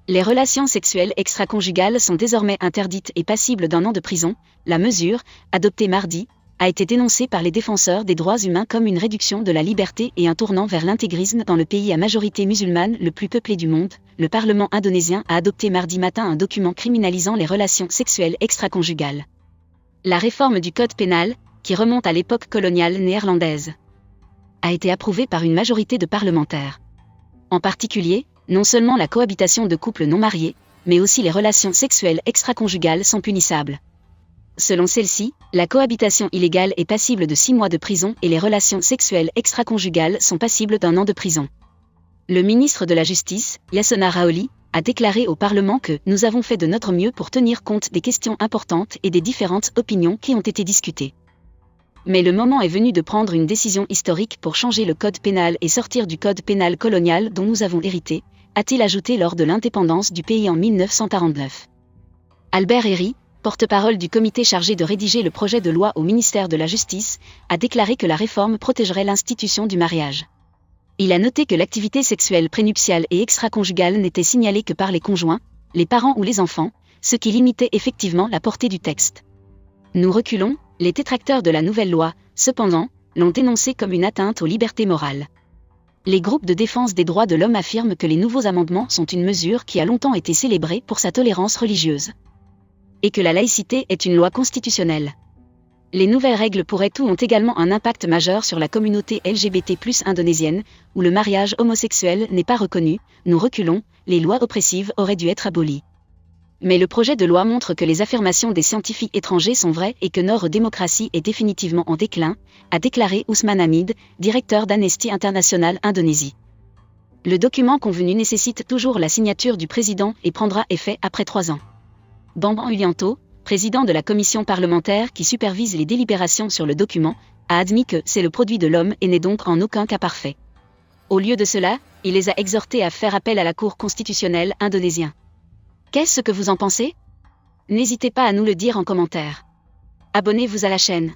Les relations sexuelles extra-conjugales sont désormais interdites et passibles d'1 an de prison. La mesure, adoptée mardi, a été dénoncée par les défenseurs des droits humains comme une réduction de la liberté et un tournant vers l'intégrisme dans le pays à majorité musulmane le plus peuplé du monde. Le Parlement indonésien a adopté mardi matin un document criminalisant les relations sexuelles extra-conjugales. La réforme du code pénal, qui remonte à l'époque coloniale néerlandaise, a été approuvée par une majorité de parlementaires. En particulier, non seulement la cohabitation de couples non mariés, mais aussi les relations sexuelles extra-conjugales sont punissables. Selon celle-ci, la cohabitation illégale est passible de 6 mois de prison et les relations sexuelles extra-conjugales sont passibles d'1 an de prison. Le ministre de la Justice, Yasona Raoli, a déclaré au Parlement que « Nous avons fait de notre mieux pour tenir compte des questions importantes et des différentes opinions qui ont été discutées. Mais le moment est venu de prendre une décision historique pour changer le code pénal et sortir du code pénal colonial dont nous avons hérité », a-t-il ajouté lors de l'indépendance du pays en 1949. Albert Herry, porte-parole du comité chargé de rédiger le projet de loi au ministère de la Justice, a déclaré que la réforme protégerait l'institution du mariage. Il a noté que l'activité sexuelle prénuptiale et extra-conjugale n'était signalée que par les conjoints, les parents ou les enfants, ce qui limitait effectivement la portée du texte. Nous reculons, les détracteurs de la nouvelle loi, cependant, l'ont dénoncée comme une atteinte aux libertés morales. Les groupes de défense des droits de l'homme affirment que les nouveaux amendements sont une mesure qui a longtemps été célébrée pour sa tolérance religieuse. Et que la laïcité est une loi constitutionnelle. Les nouvelles règles pourraient tout ont également un impact majeur sur la communauté LGBT+ indonésienne, où le mariage homosexuel n'est pas reconnu. Nous reculons, les lois oppressives auraient dû être abolies. Mais le projet de loi montre que les affirmations des scientifiques étrangers sont vraies et que notre démocratie est définitivement en déclin, a déclaré Ousmane Hamid, directeur d'Amnesty International Indonésie. Le document convenu nécessite toujours la signature du président et prendra effet après 3 ans. Bambang Yulianto, président de la commission parlementaire qui supervise les délibérations sur le document, a admis que c'est le produit de l'homme et n'est donc en aucun cas parfait. Au lieu de cela, il les a exhortés à faire appel à la Cour constitutionnelle indonésienne. Qu'est-ce que vous en pensez ? N'hésitez pas à nous le dire en commentaire. Abonnez-vous à la chaîne.